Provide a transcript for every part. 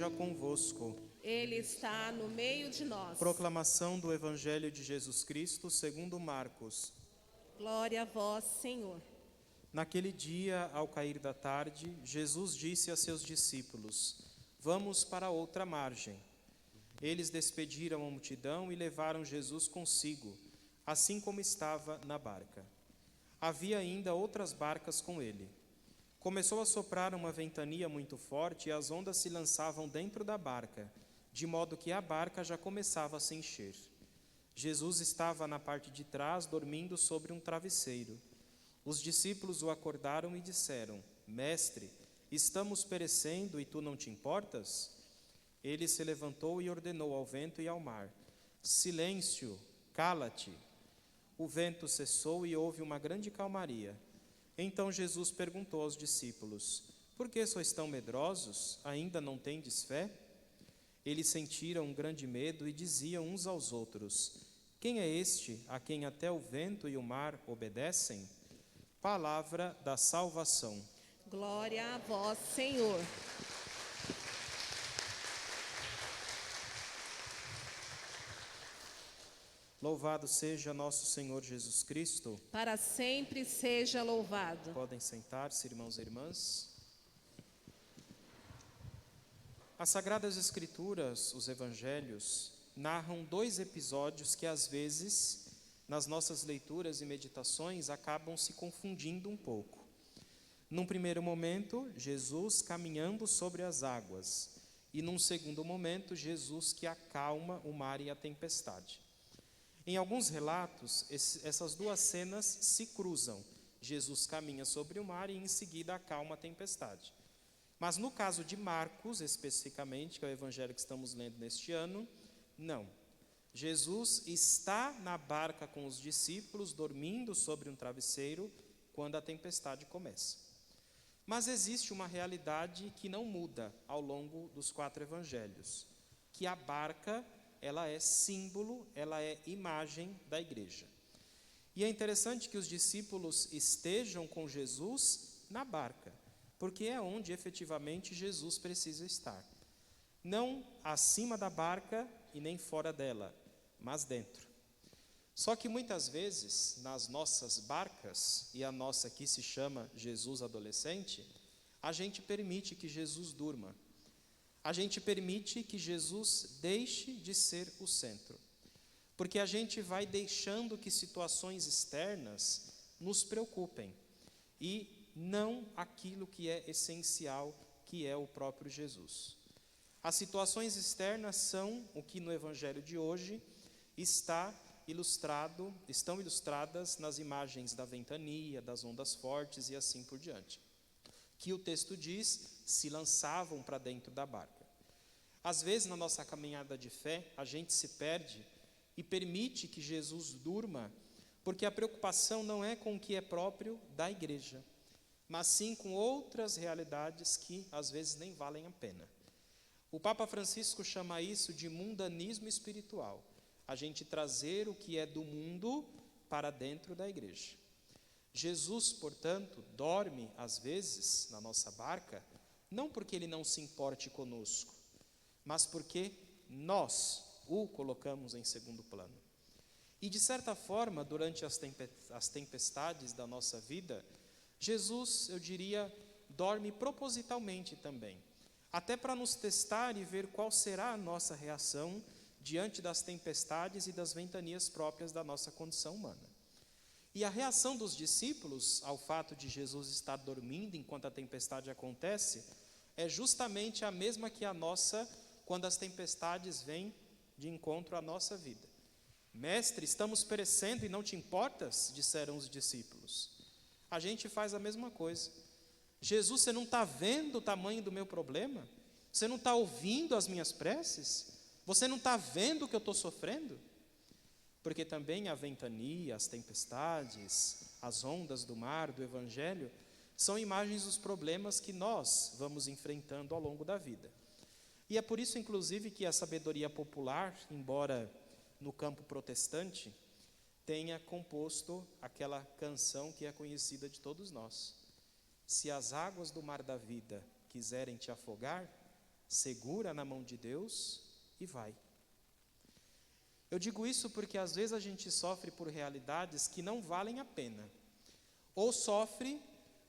esteja convosco. Ele está no meio de nós. Proclamação do Evangelho de Jesus Cristo segundo Marcos. Glória a vós, Senhor. Naquele dia, ao cair da tarde, Jesus disse a seus discípulos: Vamos para outra margem. Eles despediram a multidão e levaram Jesus consigo, assim como estava na barca. Havia ainda outras barcas com ele. Começou a soprar uma ventania muito forte e as ondas se lançavam dentro da barca, de modo que a barca já começava a se encher. Jesus estava na parte de trás, dormindo sobre um travesseiro. Os discípulos o acordaram e disseram: Mestre, estamos perecendo e tu não te importas? Ele se levantou e ordenou ao vento e ao mar: Silêncio, cala-te. O vento cessou e houve uma grande calmaria. Então Jesus perguntou aos discípulos: Por que sois tão medrosos? Ainda não tendes fé? Eles sentiram um grande medo e diziam uns aos outros: Quem é este a quem até o vento e o mar obedecem? Palavra da salvação. Glória a vós, Senhor. Louvado seja nosso Senhor Jesus Cristo. Para sempre seja louvado. Podem sentar-se, irmãos e irmãs. As Sagradas Escrituras, os Evangelhos, narram dois episódios que às vezes, nas nossas leituras e meditações, acabam se confundindo um pouco. Num primeiro momento, Jesus caminhando sobre as águas, e num segundo momento, Jesus que acalma o mar e a tempestade. Em alguns relatos, essas duas cenas se cruzam. Jesus caminha sobre o mar e em seguida acalma a tempestade. Mas no caso de Marcos, especificamente, que é o evangelho que estamos lendo neste ano, não. Jesus está na barca com os discípulos, dormindo sobre um travesseiro, quando a tempestade começa. Mas existe uma realidade que não muda ao longo dos 4 evangelhos, que a barca, ela é símbolo, ela é imagem da igreja. E é interessante que os discípulos estejam com Jesus na barca, porque é onde efetivamente Jesus precisa estar. Não acima da barca e nem fora dela, mas dentro. Só que muitas vezes, nas nossas barcas, e a nossa aqui se chama Jesus adolescente, a gente permite que Jesus durma. A gente permite que Jesus deixe de ser o centro. Porque a gente vai deixando que situações externas nos preocupem. E não aquilo que é essencial, que é o próprio Jesus. As situações externas são o que no Evangelho de hoje estão ilustradas nas imagens da ventania, das ondas fortes e assim por diante. Que o texto diz, se lançavam para dentro da barca. Às vezes na nossa caminhada de fé, a gente se perde e permite que Jesus durma, porque a preocupação não é com o que é próprio da igreja, mas sim com outras realidades que às vezes nem valem a pena. O Papa Francisco chama isso de mundanismo espiritual, a gente trazer o que é do mundo para dentro da igreja. Jesus, portanto, dorme às vezes na nossa barca, não porque ele não se importe conosco, mas porque nós o colocamos em segundo plano. E de certa forma, durante as tempestades da nossa vida, Jesus, eu diria, dorme propositalmente também, até para nos testar e ver qual será a nossa reação diante das tempestades e das ventanias próprias da nossa condição humana. E a reação dos discípulos ao fato de Jesus estar dormindo enquanto a tempestade acontece é justamente a mesma que a nossa quando as tempestades vêm de encontro à nossa vida. Mestre, estamos perecendo e não te importas? Disseram os discípulos. A gente faz a mesma coisa. Jesus, você não está vendo o tamanho do meu problema? Você não está ouvindo as minhas preces? Você não está vendo o que eu estou sofrendo? Porque também a ventania, as tempestades, as ondas do mar, do Evangelho, são imagens dos problemas que nós vamos enfrentando ao longo da vida. E é por isso, inclusive, que a sabedoria popular, embora no campo protestante, tenha composto aquela canção que é conhecida de todos nós. Se as águas do mar da vida quiserem te afogar, segura na mão de Deus e vai. Eu digo isso porque às vezes a gente sofre por realidades que não valem a pena, ou sofre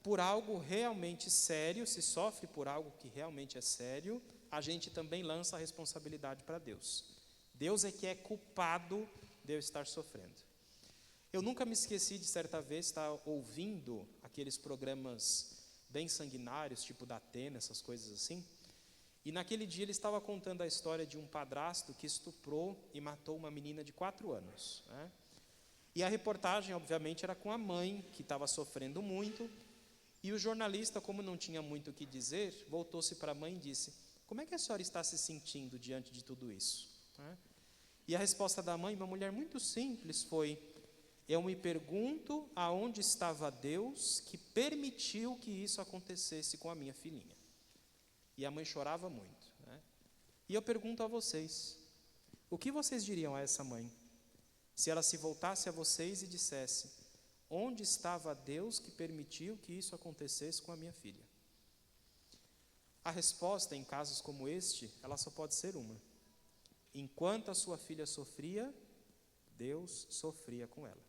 por algo realmente sério. Se sofre por algo que realmente é sério, a gente também lança a responsabilidade para Deus. Deus é que é culpado de eu estar sofrendo. Eu nunca me esqueci de certa vez estar ouvindo aqueles programas bem sanguinários, tipo da Atena, essas coisas assim. E naquele dia ele estava contando a história de um padrasto que estuprou e matou uma menina de 4 anos, né? E a reportagem, obviamente, era com a mãe, que estava sofrendo muito. E o jornalista, como não tinha muito o que dizer, voltou-se para a mãe e disse: como é que a senhora está se sentindo diante de tudo isso? Né? E a resposta da mãe, uma mulher muito simples, foi: eu me pergunto aonde estava Deus que permitiu que isso acontecesse com a minha filhinha. E a mãe chorava muito, né? E eu pergunto a vocês, o que vocês diriam a essa mãe, se ela se voltasse a vocês e dissesse: onde estava Deus que permitiu que isso acontecesse com a minha filha? A resposta, em casos como este, ela só pode ser uma: enquanto a sua filha sofria, Deus sofria com ela.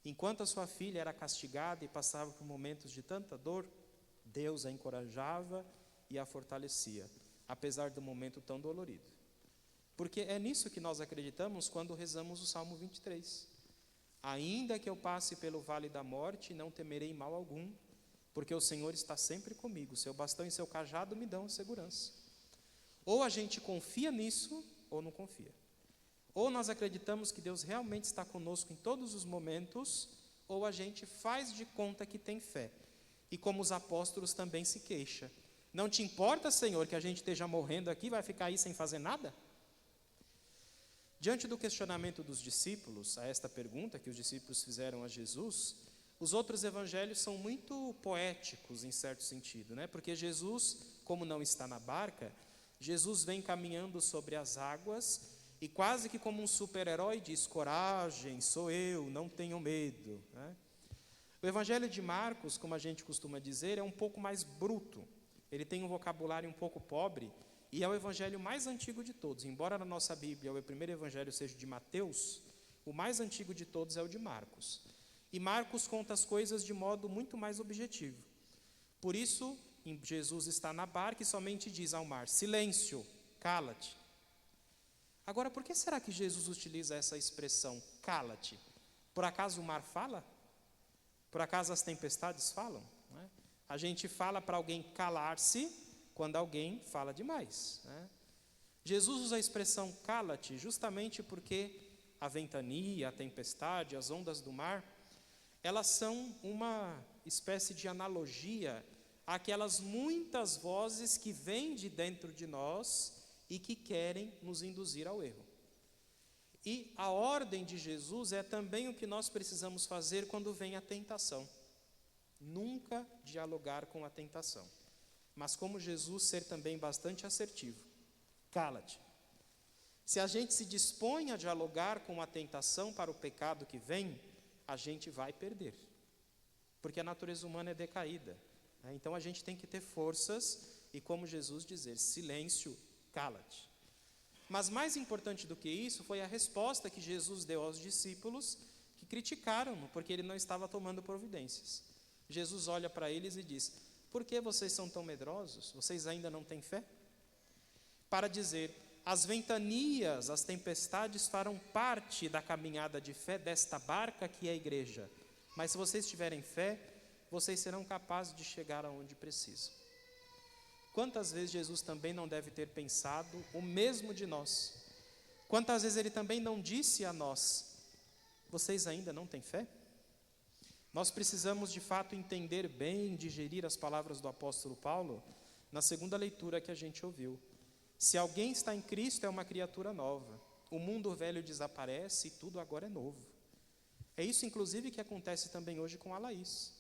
Enquanto a sua filha era castigada e passava por momentos de tanta dor, Deus a encorajava e a fortalecia, apesar do momento tão dolorido. Porque é nisso que nós acreditamos quando rezamos o Salmo 23. Ainda que eu passe pelo vale da morte, não temerei mal algum, porque o Senhor está sempre comigo, seu bastão e seu cajado me dão segurança. Ou a gente confia nisso, ou não confia. Ou nós acreditamos que Deus realmente está conosco em todos os momentos, ou a gente faz de conta que tem fé. E como os apóstolos também se queixa: não te importa, Senhor, que a gente esteja morrendo aqui, vai ficar aí sem fazer nada? Diante do questionamento dos discípulos, a esta pergunta que os discípulos fizeram a Jesus, os outros evangelhos são muito poéticos em certo sentido, né? Porque Jesus, como não está na barca, Jesus vem caminhando sobre as águas e quase que como um super-herói diz: coragem, sou eu, não tenham medo, né? O evangelho de Marcos, como a gente costuma dizer, é um pouco mais bruto. Ele tem um vocabulário um pouco pobre e é o evangelho mais antigo de todos. Embora na nossa Bíblia o primeiro evangelho seja de Mateus, o mais antigo de todos é o de Marcos. E Marcos conta as coisas de modo muito mais objetivo. Por isso, Jesus está na barca e somente diz ao mar: silêncio, cala-te. Agora, por que será que Jesus utiliza essa expressão, cala-te? Por acaso o mar fala? Por acaso as tempestades falam? Né? A gente fala para alguém calar-se quando alguém fala demais, né? Jesus usa a expressão cala-te justamente porque a ventania, a tempestade, as ondas do mar, elas são uma espécie de analogia àquelas muitas vozes que vêm de dentro de nós e que querem nos induzir ao erro. E a ordem de Jesus é também o que nós precisamos fazer quando vem a tentação. Nunca dialogar com a tentação, mas como Jesus, ser também bastante assertivo: cala-te. Se a gente se dispõe a dialogar com a tentação para o pecado que vem, a gente vai perder, porque a natureza humana é decaída, né? Então a gente tem que ter forças e, como Jesus, dizer: silêncio, cala-te. Mas mais importante do que isso foi a resposta que Jesus deu aos discípulos que criticaram-no porque ele não estava tomando providências. Jesus olha para eles e diz: por que vocês são tão medrosos? Vocês ainda não têm fé? Para dizer: as ventanias, as tempestades farão parte da caminhada de fé desta barca que é a igreja. Mas se vocês tiverem fé, vocês serão capazes de chegar aonde precisam. Quantas vezes Jesus também não deve ter pensado o mesmo de nós? Quantas vezes ele também não disse a nós: vocês ainda não têm fé? Nós precisamos de fato entender bem, digerir as palavras do apóstolo Paulo na segunda leitura que a gente ouviu. Se alguém está em Cristo, é uma criatura nova. O mundo velho desaparece e tudo agora é novo. É isso, inclusive, que acontece também hoje com a Laís.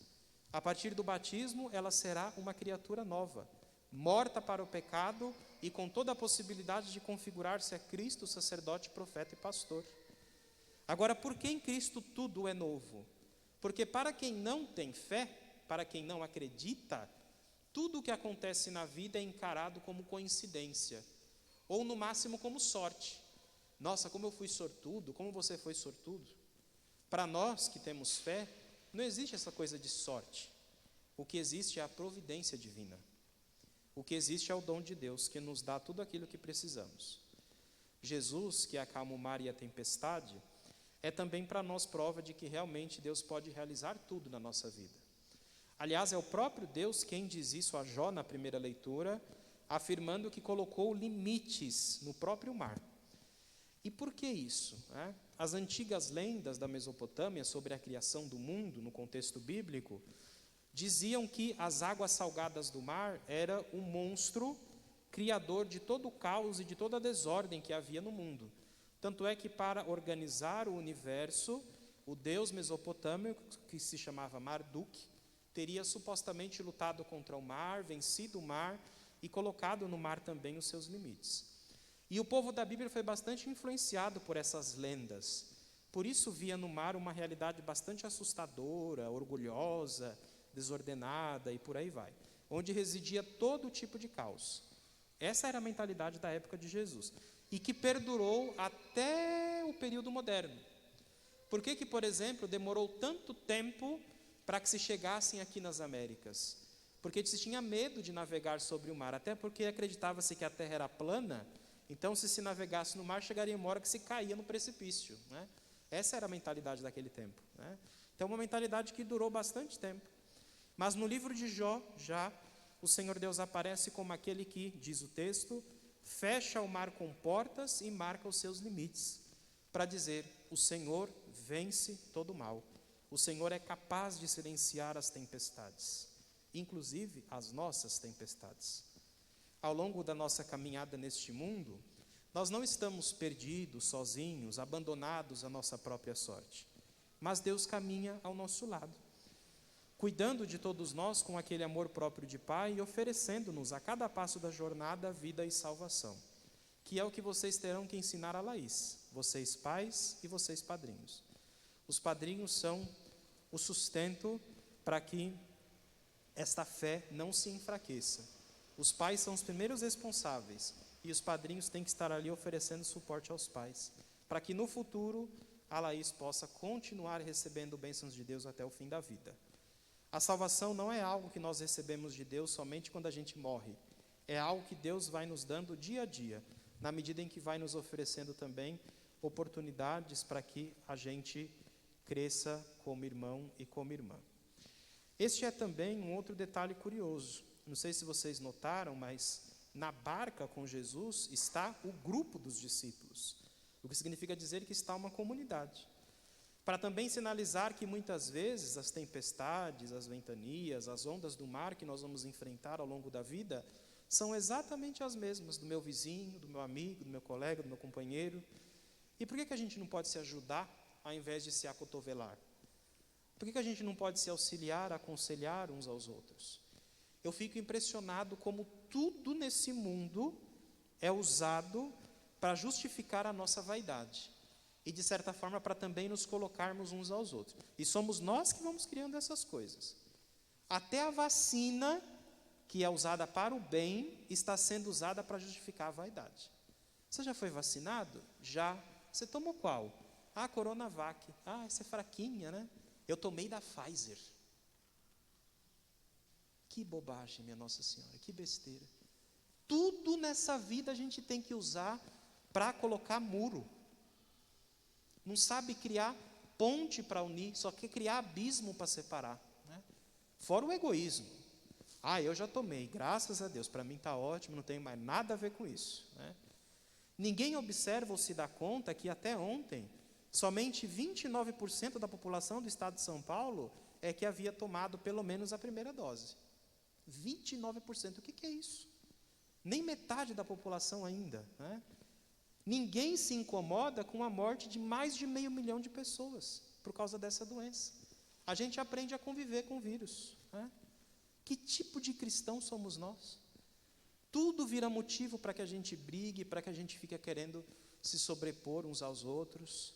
A partir do batismo, ela será uma criatura nova, morta para o pecado e com toda a possibilidade de configurar-se a Cristo, sacerdote, profeta e pastor. Agora, por que em Cristo tudo é novo? Porque para quem não tem fé, para quem não acredita, Tudo o que acontece na vida é encarado como coincidência, ou no máximo como sorte. Nossa, como eu fui sortudo, como você foi sortudo. Para nós que temos fé, não existe essa coisa de sorte. O que existe é a providência divina. O que existe é o dom de Deus, que nos dá tudo aquilo que precisamos. Jesus, que acalma o mar e a tempestade, é também para nós prova de que realmente Deus pode realizar tudo na nossa vida. Aliás, é o próprio Deus quem diz isso a Jó na primeira leitura, afirmando que colocou limites no próprio mar. E por que isso? As antigas lendas da Mesopotâmia sobre a criação do mundo, no contexto bíblico, diziam que as águas salgadas do mar era um monstro criador de todo o caos e de toda a desordem que havia no mundo. Tanto é que, para organizar o universo, o deus mesopotâmico, que se chamava Marduk, teria supostamente lutado contra o mar, vencido o mar e colocado no mar também os seus limites. E o povo da Bíblia foi bastante influenciado por essas lendas. Por isso via no mar uma realidade bastante assustadora, orgulhosa, desordenada e por aí vai, onde residia todo tipo de caos. Essa era a mentalidade da época de Jesus e que perdurou até o período moderno. Por que, por exemplo, demorou tanto tempo para que se chegassem aqui nas Américas? Porque se tinha medo de navegar sobre o mar, até porque acreditava-se que a terra era plana, então se navegasse no mar, chegaria uma hora que se caía no precipício, né? Essa era a mentalidade daquele tempo, né? Então uma mentalidade que durou bastante tempo. Mas no livro de Jó, já, o Senhor Deus aparece como aquele que, diz o texto, fecha o mar com portas e marca os seus limites, para dizer: o Senhor vence todo o mal. O Senhor é capaz de silenciar as tempestades, inclusive as nossas tempestades. Ao longo da nossa caminhada neste mundo, nós não estamos perdidos, sozinhos, abandonados à nossa própria sorte, mas Deus caminha ao nosso lado, cuidando de todos nós com aquele amor próprio de Pai e oferecendo-nos a cada passo da jornada vida e salvação, que é o que vocês terão que ensinar a Laís, vocês pais e vocês padrinhos. Os padrinhos são o sustento para que esta fé não se enfraqueça. Os pais são os primeiros responsáveis e os padrinhos têm que estar ali oferecendo suporte aos pais, para que no futuro a Laís possa continuar recebendo bênçãos de Deus até o fim da vida. A salvação não é algo que nós recebemos de Deus somente quando a gente morre. É algo que Deus vai nos dando dia a dia, na medida em que vai nos oferecendo também oportunidades para que a gente cresça como irmão e como irmã. Este é também um outro detalhe curioso. Não sei se vocês notaram, mas na barca com Jesus está o grupo dos discípulos, o que significa dizer que está uma comunidade. Para também sinalizar que muitas vezes as tempestades, as ventanias, as ondas do mar que nós vamos enfrentar ao longo da vida são exatamente as mesmas do meu vizinho, do meu amigo, do meu colega, do meu companheiro. E por que a gente não pode se ajudar ao invés de se acotovelar? Por que a gente não pode se auxiliar, aconselhar uns aos outros? Eu fico impressionado como tudo nesse mundo é usado para justificar a nossa vaidade. E, de certa forma, para também nos colocarmos uns aos outros. E somos nós que vamos criando essas coisas. Até a vacina, que é usada para o bem, está sendo usada para justificar a vaidade. Você já foi vacinado? Já. Você tomou qual? Ah, Coronavac. Ah, essa é fraquinha, né? Eu tomei da Pfizer. Que bobagem, minha Nossa Senhora, que besteira. Tudo nessa vida a gente tem que usar para colocar muro. Não sabe criar ponte para unir, só quer criar abismo para separar, né? Fora o egoísmo. Ah, eu já tomei, graças a Deus, para mim está ótimo, não tem mais nada a ver com isso, né? Ninguém observa ou se dá conta que até ontem, somente 29% da população do estado de São Paulo é que havia tomado pelo menos a primeira dose. 29%, o que é isso? Nem metade da população ainda, né? Ninguém se incomoda com a morte de mais de 500 mil de pessoas por causa dessa doença. A gente aprende a conviver com o vírus, né? Que tipo de cristão somos nós? Tudo vira motivo para que a gente brigue, para que a gente fique querendo se sobrepor uns aos outros.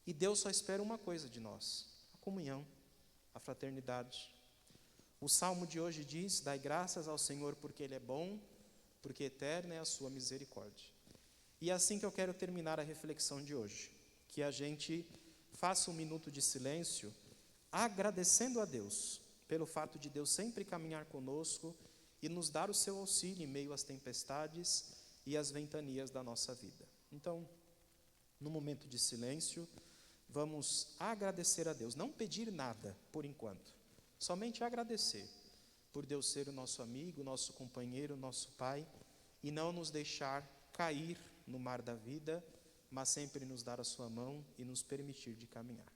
E Deus só espera uma coisa de nós: a comunhão, a fraternidade. O salmo de hoje diz: dai graças ao Senhor porque Ele é bom, porque eterna é a sua misericórdia. E é assim que eu quero terminar a reflexão de hoje, que a gente faça um minuto de silêncio, agradecendo a Deus, pelo fato de Deus sempre caminhar conosco e nos dar o seu auxílio em meio às tempestades e às ventanias da nossa vida. Então, no momento de silêncio, vamos agradecer a Deus, não pedir nada por enquanto, somente agradecer por Deus ser o nosso amigo, nosso companheiro, nosso Pai, e não nos deixar cair no mar da vida, mas sempre nos dar a sua mão e nos permitir de caminhar.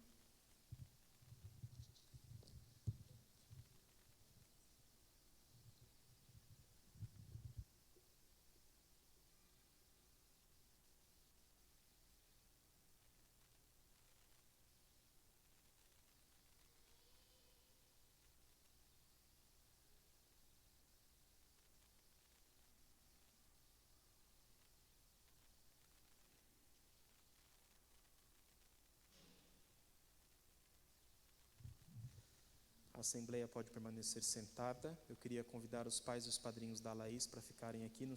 A Assembleia pode permanecer sentada. Eu queria convidar os pais e os padrinhos da Laís para ficarem aqui no